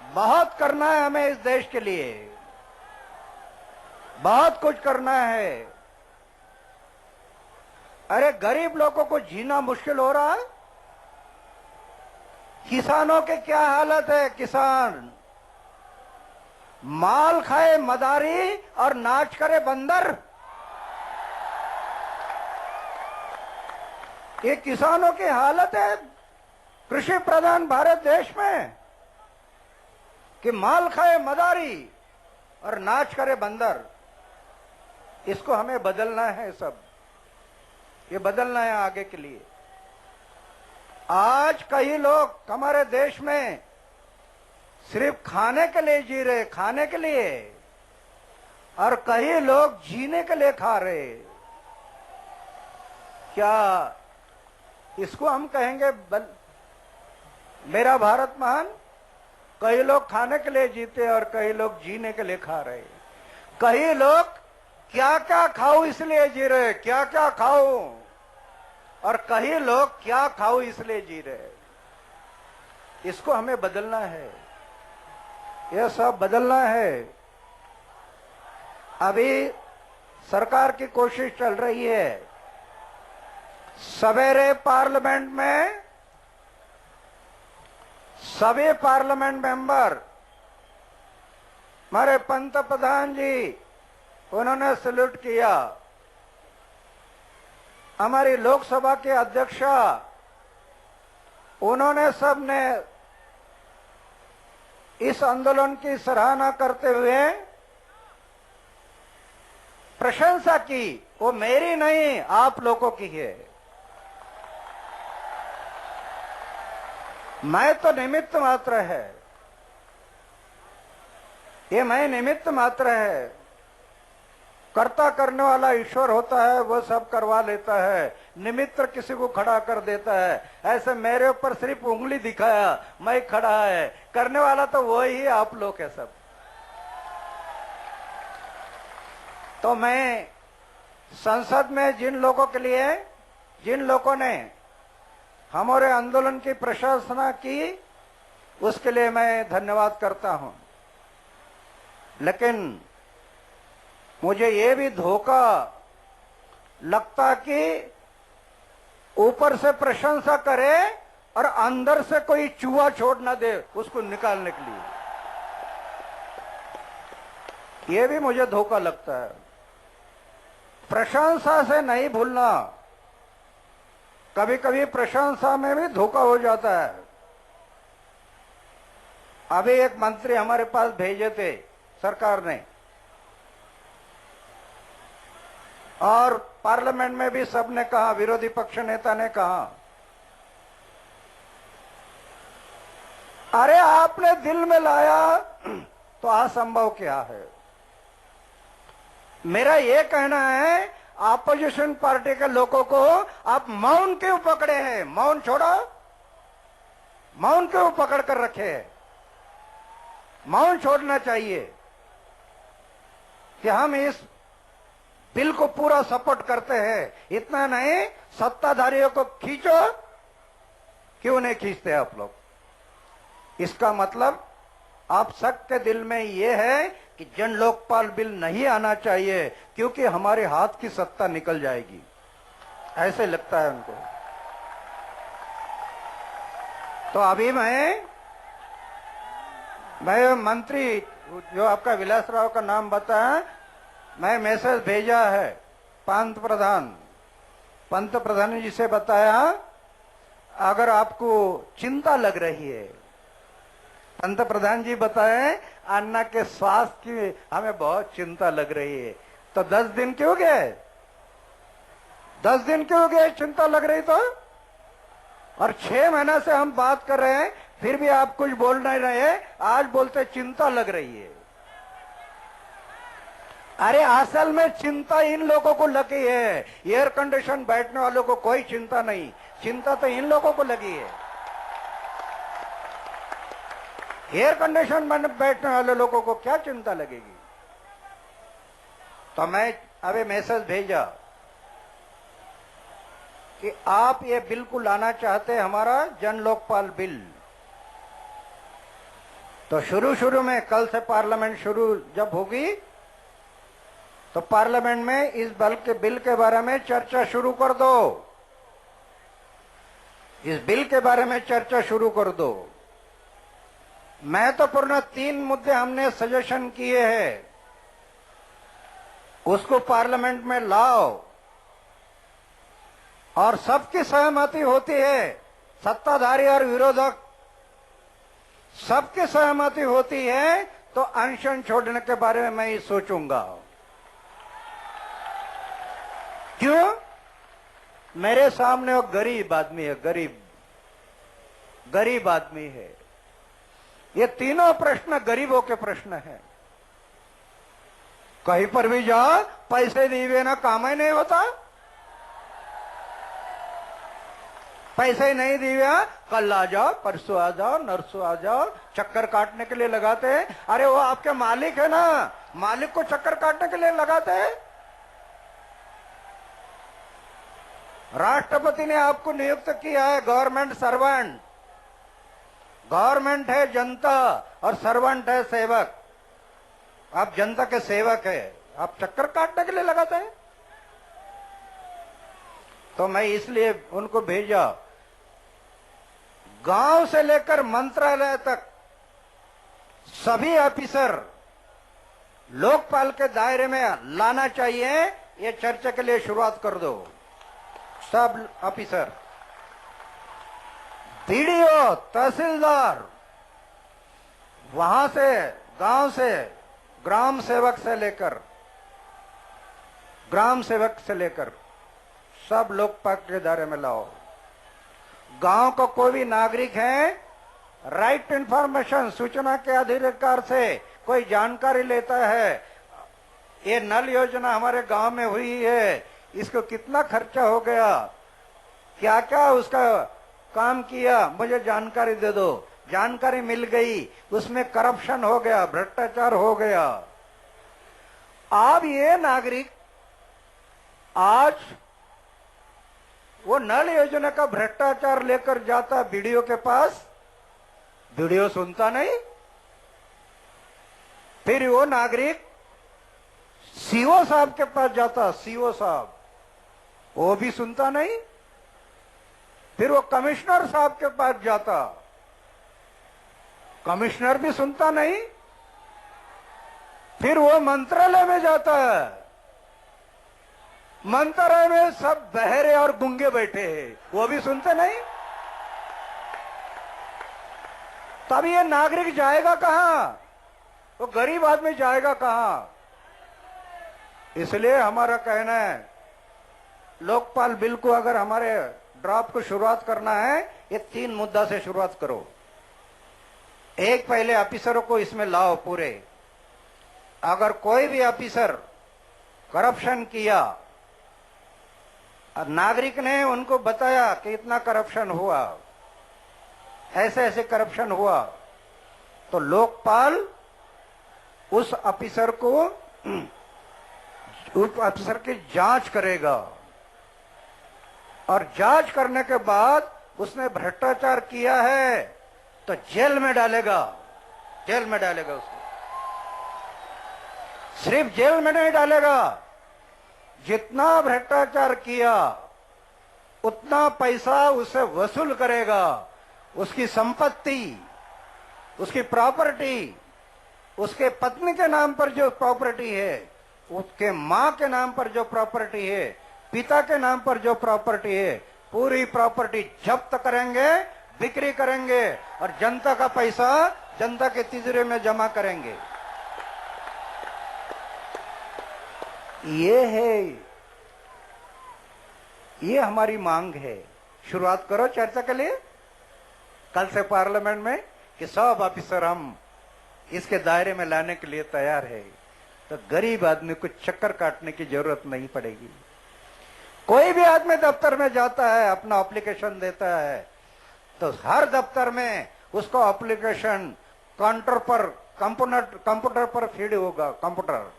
बहुत करना है हमें इस देश के लिए, बहुत कुछ करना है। अरे गरीब लोगों को जीना मुश्किल हो रहा है। किसानों के क्या हालत है। किसान माल खाए मदारी और नाच करे बंदर। ये किसानों की हालत है कृषि प्रधान भारत देश में कि माल खाए मदारी और नाच करे बंदर। इसको हमें बदलना है। सब ये बदलना है आगे के लिए। आज कई लोग हमारे देश में सिर्फ खाने के लिए जी रहे, खाने के लिए, और कई लोग जीने के लिए खा रहे। क्या इसको हम कहेंगे मेरा भारत महान? कई लोग खाने के लिए जीते और कई लोग जीने के लिए खा रहे। कई लोग क्या क्या खाऊं इसलिए जी रहे, क्या क्या खाऊं, और कई लोग क्या खाऊं इसलिए जी रहे। इसको हमें बदलना है। यह सब बदलना है। अभी सरकार की कोशिश चल रही है। सवेरे पार्लियामेंट में सभी पार्लियामेंट मेंबर, हमारे पंत प्रधान जी, उन्होंने सैल्यूट किया। हमारी लोकसभा के अध्यक्षा, उन्होंने सबने इस आंदोलन की सराहना करते हुए प्रशंसा की। वो मेरी नहीं, आप लोगों की है। मैं तो निमित्त मात्र है। ये मैं निमित्त मात्र है। कर्ता करने वाला ईश्वर होता है, वो सब करवा लेता है। निमित्त किसी को खड़ा कर देता है। ऐसे मेरे ऊपर सिर्फ उंगली दिखाया, मैं खड़ा है, करने वाला तो वो ही आप लोग है सब। तो मैं संसद में जिन लोगों के लिए, जिन लोगों ने हमारे आंदोलन की प्रशंसा की, उसके लिए मैं धन्यवाद करता हूं। लेकिन मुझे ये भी धोखा लगता कि ऊपर से प्रशंसा करे और अंदर से कोई चूहा छोड़ ना दे उसको निकालने के लिए। ये भी मुझे धोखा लगता है। प्रशंसा से नहीं भूलना, कभी कभी प्रशंसा में भी धोखा हो जाता है। अभी एक मंत्री हमारे पास भेजे थे सरकार ने, और पार्लियामेंट में भी सबने कहा, विरोधी पक्ष नेता ने कहा, अरे आपने दिल में लाया तो असंभव क्या है। मेरा यह कहना है, ऑपोजिशन पार्टी के लोगों को आप मौन क्यों पकड़े हैं? मौन छोड़ो, मौन क्यों पकड़ कर रखे हैं? मौन छोड़ना चाहिए कि हम इस बिल को पूरा सपोर्ट करते हैं। इतना नहीं, सत्ताधारियों को खींचो। क्यों नहीं खींचते आप लोग? इसका मतलब आप सबके दिल में यह है कि जन लोकपाल बिल नहीं आना चाहिए, क्योंकि हमारे हाथ की सत्ता निकल जाएगी, ऐसे लगता है उनको। तो अभी मैं मंत्री जो आपका विलासराव का नाम बताया, मैं मैसेज भेजा है पंत प्रधान जी से बताया, अगर आपको चिंता लग रही है, पंत प्रधान जी बताए अन्ना के स्वास्थ्य की हमें बहुत चिंता लग रही है। तो 10 दिन क्यों गए? 10 दिन क्यों गए चिंता लग रही तो? और 6 महीने से हम बात कर रहे हैं, फिर भी आप कुछ बोल नहीं रहे। आज बोलते चिंता लग रही है। अरे असल में चिंता इन लोगों को लगी है। एयर कंडीशन बैठने वालों को कोई चिंता नहीं, चिंता तो इन लोगों को लगी है। एयर कंडीशन में बैठने वाले लोगों को क्या चिंता लगेगी? तो मैं अभी मैसेज भेजा कि आप ये बिल को लाना चाहते हैं, हमारा जन लोकपाल बिल। तो शुरू शुरू में कल से पार्लियामेंट शुरू जब होगी तो पार्लियामेंट में इस बिल के बारे में चर्चा शुरू कर दो। इस बिल के बारे में चर्चा शुरू कर दो। मैं तो पूर्ण 3 मुद्दे हमने सजेशन किए हैं, उसको पार्लियामेंट में लाओ और सबकी सहमति होती है, सत्ताधारी और विरोधक सबकी सहमति होती है तो अनशन छोड़ने के बारे में मैं ही सोचूंगा। क्यों? मेरे सामने वो गरीब आदमी है, गरीब आदमी है। ये तीनों प्रश्न गरीबों के प्रश्न हैं। कहीं पर भी जाओ पैसे दिए ना काम ही नहीं होता। पैसे नहीं दिए, कल आ जाओ, परसों आ जाओ, नरसों आ जाओ, चक्कर काटने के लिए लगाते हैं। अरे वो आपके मालिक है ना, मालिक को चक्कर काटने के लिए लगाते हैं। राष्ट्रपति ने आपको नियुक्त किया है गवर्नमेंट सर्वेंट। गवर्नमेंट है जनता और सर्वेंट है सेवक। आप जनता के सेवक है, आप चक्कर काटने के लिए लगाते हैं। तो मैं इसलिए उनको भेजा, गांव से लेकर मंत्रालय तक सभी ऑफिसर लोकपाल के दायरे में लाना चाहिए। ये चर्चा के लिए शुरुआत कर दो। सब ऑफिसर, बीडीओ, तहसीलदार, वहां से गांव से ग्राम सेवक से लेकर सब लोकपाल के दायरे में लाओ। गांव का कोई भी नागरिक है, राइट इंफॉर्मेशन, सूचना के अधिकार से कोई जानकारी लेता है, ये नल योजना हमारे गांव में हुई है, इसको कितना खर्चा हो गया, क्या क्या उसका काम किया, मुझे जानकारी दे दो। जानकारी मिल गई, उसमें करप्शन हो गया, भ्रष्टाचार हो गया। अब ये नागरिक आज वो नल योजना का भ्रष्टाचार लेकर जाता बीडीओ के पास, बीडीओ सुनता नहीं। फिर वो नागरिक सीओ साहब के पास जाता, सीओ साहब, वो भी सुनता नहीं। फिर वो कमिश्नर साहब के पास जाता, कमिश्नर भी सुनता नहीं। फिर वो मंत्रालय में जाता है, मंत्रालय में सब बहरे और गूंगे बैठे हैं, वो भी सुनते नहीं। तब ये नागरिक जाएगा कहां? वो गरीब आदमी जाएगा कहां? इसलिए हमारा कहना है, लोकपाल बिल को अगर हमारे ड्राफ्ट को शुरुआत करना है, ये 3 मुद्दा से शुरुआत करो। एक, पहले ऑफिसरों को इसमें लाओ पूरे। अगर कोई भी ऑफिसर करप्शन किया, नागरिक ने उनको बताया कि इतना करप्शन हुआ, ऐसे ऐसे करप्शन हुआ, तो लोकपाल उस ऑफिसर को, उस ऑफिसर की जांच करेगा और जांच करने के बाद उसने भ्रष्टाचार किया है तो जेल में डालेगा, जेल में डालेगा उसको। सिर्फ जेल में नहीं डालेगा, जितना भ्रष्टाचार किया उतना पैसा उससे वसूल करेगा। उसकी संपत्ति, उसकी प्रॉपर्टी, उसके पत्नी के नाम पर जो प्रॉपर्टी है, उसके मां के नाम पर जो प्रॉपर्टी है, पिता के नाम पर जो प्रॉपर्टी है, पूरी प्रॉपर्टी जब्त करेंगे, बिक्री करेंगे और जनता का पैसा जनता के तिजोरी में जमा करेंगे। ये है, ये हमारी मांग है। शुरुआत करो चर्चा के लिए कल से पार्लियामेंट में कि सब ऑफिसर हम इसके दायरे में लाने के लिए तैयार है, तो गरीब आदमी को चक्कर काटने की जरूरत नहीं पड़ेगी। कोई भी आदमी दफ्तर में जाता है, अपना एप्लीकेशन देता है, तो हर दफ्तर में उसको एप्लीकेशन काउंटर पर, कंप्यूटर पर फीड होगा, कंप्यूटर,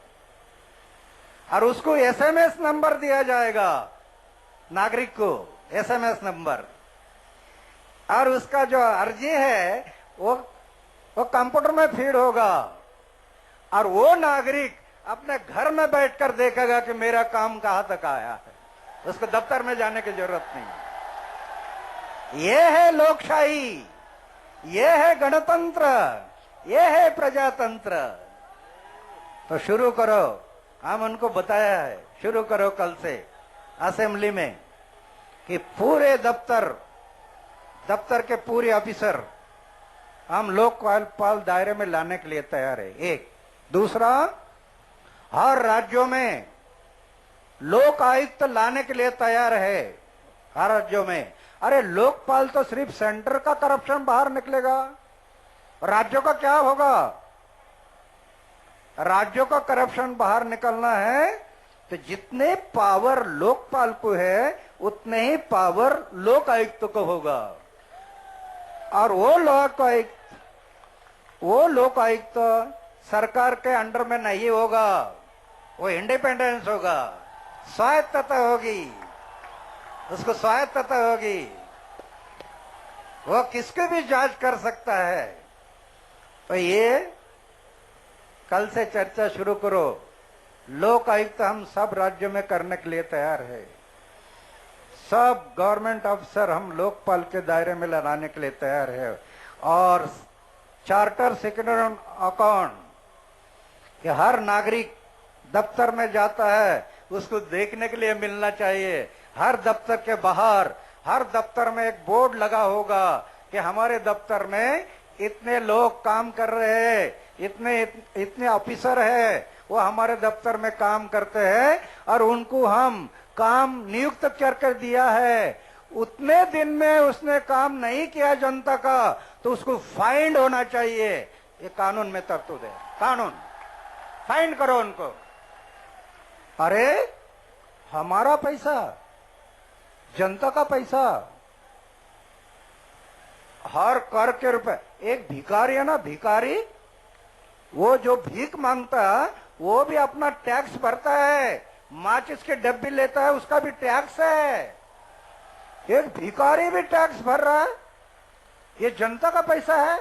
और उसको एसएमएस नंबर दिया जाएगा, नागरिक को एसएमएस नंबर, और उसका जो अर्जी है वो वो कंप्यूटर में फीड होगा और वो नागरिक अपने घर में बैठकर देखेगा कि मेरा काम कहां तक आया है, उसको दफ्तर में जाने की जरूरत नहीं। ये है लोकशाही, ये है गणतंत्र, ये है प्रजातंत्र। तो शुरू करो, हम उनको बताया है, शुरू करो कल से असेंबली में कि पूरे दफ्तर के पूरे ऑफिसर हम लोकपाल दायरे में लाने के लिए तैयार है। एक दूसरा, हर राज्यों में लोक आयुक्त लाने के लिए तैयार है, हर राज्यों में। अरे लोकपाल तो सिर्फ सेंटर का करप्शन बाहर निकलेगा, राज्यों का क्या होगा? राज्यों का करप्शन बाहर निकलना है तो जितने पावर लोकपाल को है उतने ही पावर लोक आयुक्त को होगा। और वो लोक आयुक्त सरकार के अंडर में नहीं होगा, वो इंडिपेंडेंस होगा, स्वायत्तता होगी, उसको स्वायत्तता होगी, वो किसके भी जांच कर सकता है। तो ये कल से चर्चा शुरू करो। लोक आयुक्त हम सब राज्यों में करने के लिए तैयार है। सब गवर्नमेंट अफसर हम लोकपाल के दायरे में लाने के लिए तैयार है। और चार्टर सेक्रेटरी अकाउंट कि हर नागरिक दफ्तर में जाता है उसको देखने के लिए मिलना चाहिए। हर दफ्तर के बाहर, हर दफ्तर में एक बोर्ड लगा होगा कि हमारे दफ्तर में इतने लोग काम कर रहे हैं, इतने ऑफिसर है, वो हमारे दफ्तर में काम करते हैं और उनको हम काम नियुक्त कर दिया है। उतने दिन में उसने काम नहीं किया जनता का तो उसको फाइंड होना चाहिए। ये कानून में तरतूद है, कानून फाइंड करो उनको। अरे हमारा पैसा, जनता का पैसा, हर कर के रुपए। एक भिखारी है ना, भिखारी, वो जो भीख मांगता है वो भी अपना टैक्स भरता है, माचिस के डब्बी लेता है उसका भी टैक्स है। एक भिखारी भी टैक्स भर रहा है, ये जनता का पैसा है।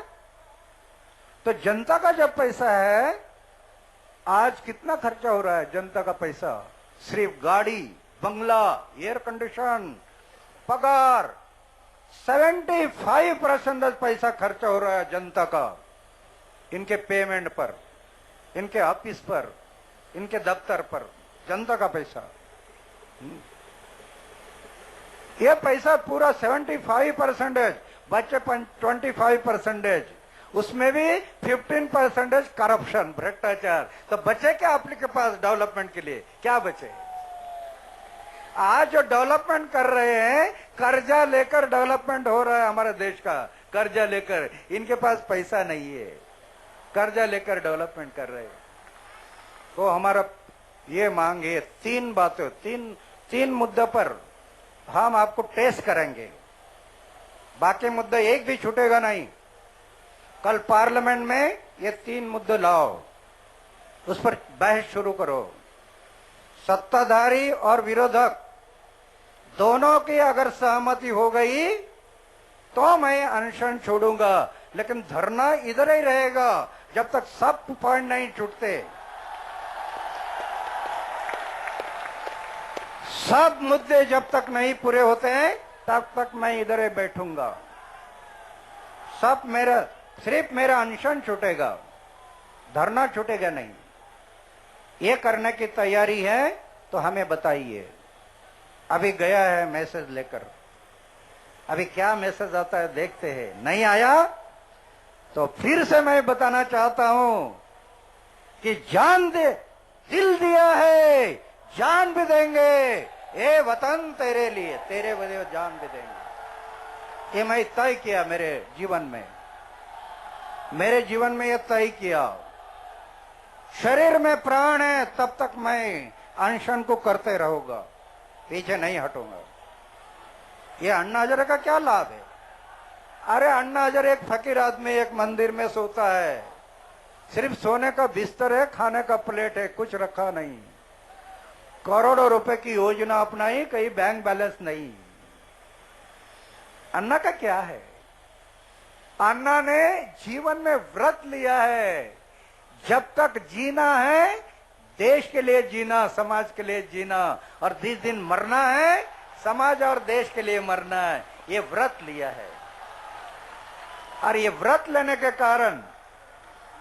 तो जनता का जब पैसा है, आज कितना खर्चा हो रहा है जनता का पैसा? सिर्फ गाड़ी, बंगला, एयर कंडीशन, पगार, 75% पैसा खर्चा हो रहा है जनता का इनके पेमेंट पर, इनके ऑफिस पर, इनके दफ्तर पर, जनता का पैसा। यह पैसा पूरा 75%, बच्चे 25%, उसमें भी 15% करप्शन, भ्रष्टाचार। तो बचे क्या आपके पास डेवलपमेंट के लिए? क्या बचे? आज जो डेवलपमेंट कर रहे हैं, कर्जा लेकर डेवलपमेंट हो रहा है हमारे देश का, कर्जा लेकर। इनके पास पैसा नहीं है, कर्जा लेकर डेवलपमेंट कर रहे हैं। तो हमारा ये मांग है, तीन बातें, तीन मुद्दों पर हम आपको टेस्ट करेंगे, बाकी मुद्दा एक भी छूटेगा नहीं। कल पार्लियामेंट में ये 3 मुद्दे लाओ, उस पर बहस शुरू करो। सत्ताधारी और विरोधक दोनों की अगर सहमति हो गई तो मैं अनशन छोड़ूंगा, लेकिन धरना इधर ही रहेगा जब तक सब पॉइंट नहीं छूटते। सब मुद्दे जब तक नहीं पूरे होते हैं तब तक मैं इधर ही बैठूंगा। सिर्फ मेरा अनशन छूटेगा, धरना छूटेगा नहीं। ये करने की तैयारी है तो हमें बताइए। अभी गया है मैसेज लेकर, अभी क्या मैसेज आता है देखते हैं। नहीं आया तो फिर से मैं बताना चाहता हूं कि जान दे, दिल दिया है, जान भी देंगे। ए वतन तेरे लिए, तेरे वजह जान भी देंगे। ये मैं तय किया मेरे जीवन में ये तय किया। शरीर में प्राण है तब तक मैं अनशन को करते रहूंगा, पीछे नहीं हटूंगा। ये अन्ना हजारे का क्या लाभ है? अरे अन्ना हजारे एक फकीर आदमी एक मंदिर में सोता है, सिर्फ सोने का बिस्तर है, खाने का प्लेट है, कुछ रखा नहीं। करोड़ों रुपए की योजना अपनाई, कहीं बैंक बैलेंस नहीं। अन्ना का क्या है? अन्ना ने जीवन में व्रत लिया है, जब तक जीना है देश के लिए जीना, समाज के लिए जीना, और जिस दिन मरना है समाज और देश के लिए मरना है, ये व्रत लिया है। और ये व्रत लेने के कारण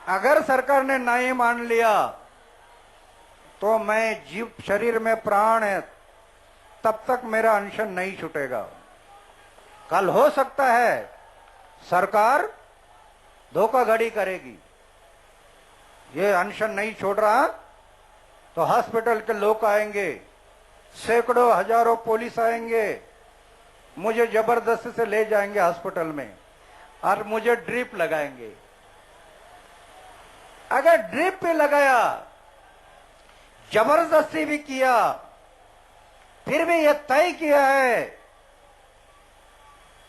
अगर सरकार ने नहीं मान लिया तो मैं जीव शरीर में प्राण है तब तक मेरा अनशन नहीं छूटेगा। कल हो सकता है सरकार धोखाधड़ी करेगी, ये अनशन नहीं छोड़ रहा तो हॉस्पिटल के लोग आएंगे, सैकड़ों हजारों पुलिस आएंगे, मुझे जबरदस्ती से ले जाएंगे हॉस्पिटल में और मुझे ड्रिप लगाएंगे। अगर ड्रिप भी लगाया, जबरदस्ती भी किया, फिर भी यह तय किया है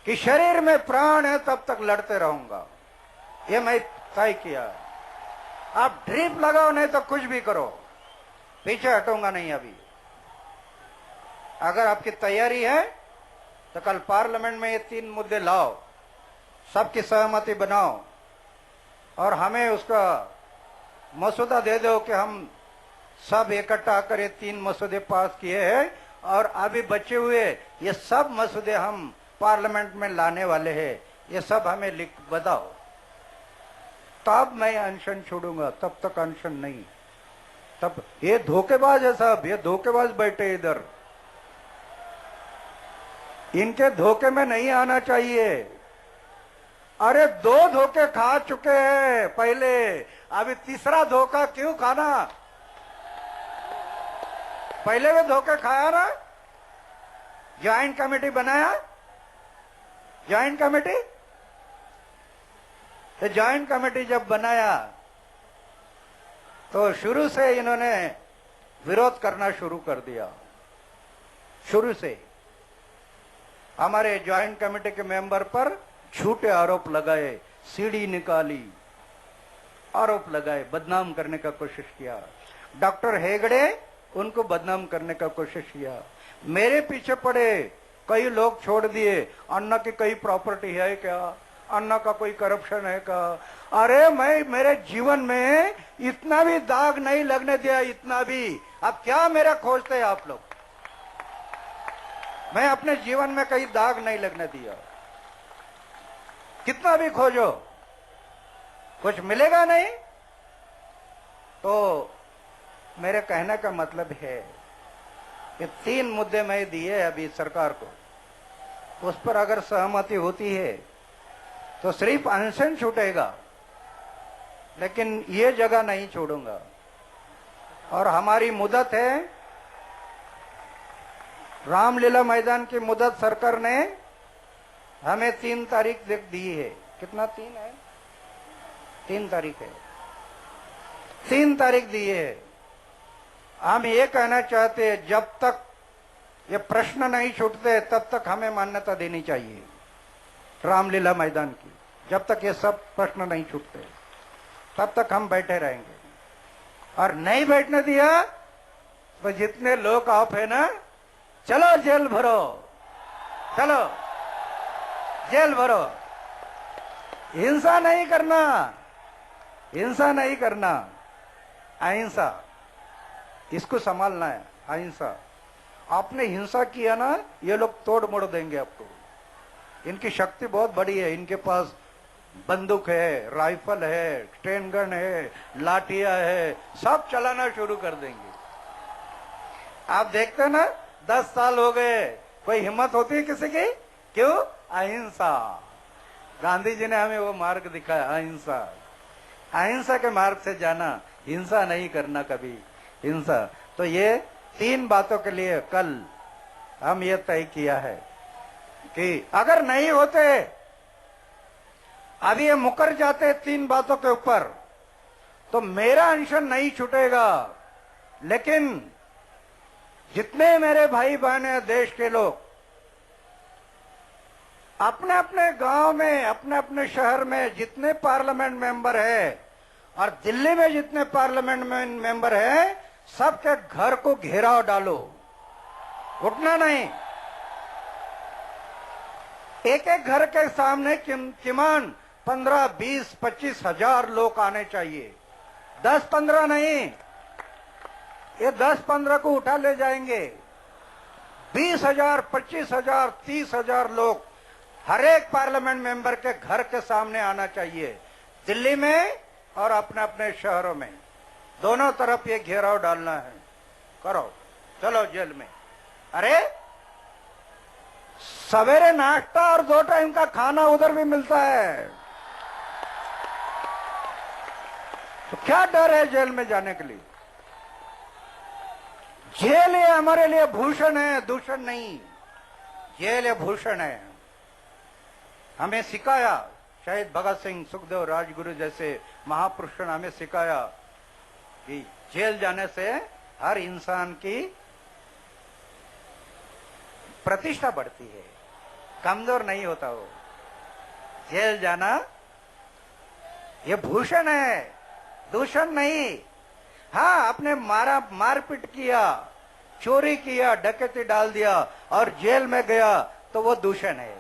कि शरीर में प्राण है तब तक लड़ते रहूंगा, ये मैं तय किया। आप ड्रिप लगाओ नहीं तो कुछ भी करो, पीछे हटूंगा नहीं। अभी अगर आपकी तैयारी है तो कल पार्लियामेंट में ये 3 मुद्दे लाओ, सबकी सहमति बनाओ और हमें उसका मसौदा दे दो कि हम सब इकट्ठा कर ये 3 मसौदे पास किए हैं और अभी बचे हुए ये सब मसौदे हम पार्लियामेंट में लाने वाले हैं, ये सब हमें लिख बताओ, तब मैं अनशन छोड़ूंगा, तब तक अनशन नहीं। तब ये धोखेबाज है साहब, ये धोखेबाज बैठे इधर, इनके धोखे में नहीं आना चाहिए। अरे 2 धोखे खा चुके हैं पहले, अभी तीसरा धोखा क्यों खाना? पहले भी धोखे खाया ना, ज्वाइंट कमेटी बनाया, ज्वाइंट कमेटी, तो ज्वाइंट कमेटी जब बनाया तो शुरू से इन्होंने विरोध करना शुरू कर दिया। शुरू से हमारे ज्वाइंट कमेटी के मेंबर पर झूठे आरोप लगाए, सीडी निकाली, आरोप लगाए, बदनाम करने का कोशिश किया। डॉक्टर हेगड़े उनको बदनाम करने का कोशिश किया। मेरे पीछे पड़े कई लोग छोड़ दिए, अन्ना की कई प्रॉपर्टी है क्या, अन्ना का कोई करप्शन है क्या? अरे मैं मेरे जीवन में इतना भी दाग नहीं लगने दिया, इतना भी। अब क्या मेरा खोजते हैं आप लोग? मैं अपने जीवन में कहीं दाग नहीं लगने दिया, कितना भी खोजो कुछ मिलेगा नहीं। तो मेरे कहने का मतलब है ये 3 मुद्दे मैं दिए अभी सरकार को, उस पर अगर सहमति होती है तो सिर्फ अनशन छूटेगा, लेकिन ये जगह नहीं छोड़ूंगा। और हमारी मुदत है, रामलीला मैदान की मुदत सरकार ने हमें 3 तारीख दी है। कितना 3 है? 3 तारीख है, 3 तारीख दी है। हम ये कहना चाहते हैं जब तक ये प्रश्न नहीं छूटते तब तक हमें मान्यता देनी चाहिए रामलीला मैदान की। जब तक ये सब प्रश्न नहीं छूटते तब तक हम बैठे रहेंगे, और नहीं बैठने दिया तो जितने लोग आप है ना, चलो जेल भरो, चलो जेल भरो। हिंसा नहीं करना, हिंसा नहीं करना, अहिंसा, इसको संभालना है। अहिंसा, आपने हिंसा किया ना, ये लोग तोड़ मोड़ देंगे आपको। इनकी शक्ति बहुत बड़ी है, इनके पास बंदूक है, राइफल है, स्टेन गन है, लाठियां है, सब चलाना शुरू कर देंगे। आप देखते हैं ना, 10 साल हो गए, कोई हिम्मत होती है किसी की? क्यों? अहिंसा। गांधी जी ने हमें वो मार्ग दिखाया, अहिंसा। अहिंसा के मार्ग से जाना, हिंसा नहीं करना कभी, हिंसा। तो ये 3 बातों के लिए कल हम ये तय किया है कि अगर नहीं होते, अभी ये मुकर जाते 3 बातों के ऊपर, तो मेरा अनशन नहीं छूटेगा। लेकिन जितने मेरे भाई बहन हैं देश के लोग, अपने अपने गांव में, अपने अपने शहर में जितने पार्लियामेंट मेंबर है और दिल्ली में जितने पार्लियामेंट मेंबर है, सबके घर को घेराव डालो, उठना नहीं। एक एक घर के सामने किमान 15, 20, 25 हजार लोग आने चाहिए। 10-15 नहीं, ये 10-15 को उठा ले जाएंगे। 20,000, 25,000, 30,000 लोग हर एक पार्लियामेंट मेंबर के घर के सामने आना चाहिए। दिल्ली में और अपने अपने शहरों में दोनों तरफ ये घेराव डालना है। करो, चलो जेल में। अरे सवेरे नाश्ता और 2 टाइम का खाना उधर भी मिलता है, तो क्या डर है जेल में जाने के लिए? जेल ये हमारे लिए भूषण है, दूषण नहीं। जेल ये भूषण है। हमें सिखाया शहीद भगत सिंह, सुखदेव, राजगुरु जैसे महापुरुषों ने हमें सिखाया कि जेल जाने से हर इंसान की प्रतिष्ठा बढ़ती है, कमजोर नहीं होता वो। जेल जाना ये भूषण है, दूषण नहीं। हाँ, आपने मारपीट किया, चोरी किया, डकैती डाल दिया और जेल में गया तो वो दूषण है।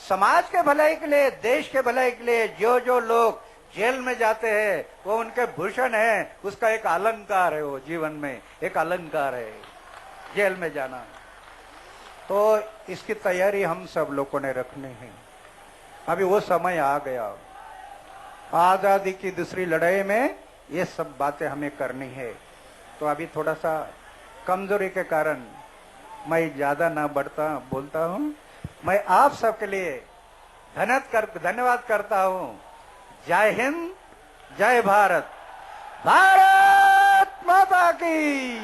समाज के भलाई के लिए, देश के भलाई के लिए जो लोग जेल में जाते हैं वो उनके भूषण है, उसका एक अलंकार है। वो जीवन में एक अलंकार है जेल में जाना। तो इसकी तैयारी हम सब लोगों ने रखनी है। अभी वो समय आ गया, आजादी की दूसरी लड़ाई में ये सब बातें हमें करनी है। तो अभी थोड़ा सा कमजोरी के कारण मैं ज्यादा ना बोलता हूं। मैं आप सबके लिए धन्यवाद करता हूं। जय हिंद, जय भारत। भारत माता की,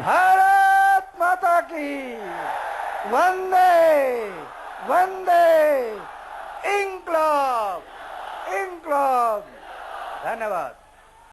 भारत माता की। वंदे वंदे, इंकलाब इंकलाब। धन्यवाद।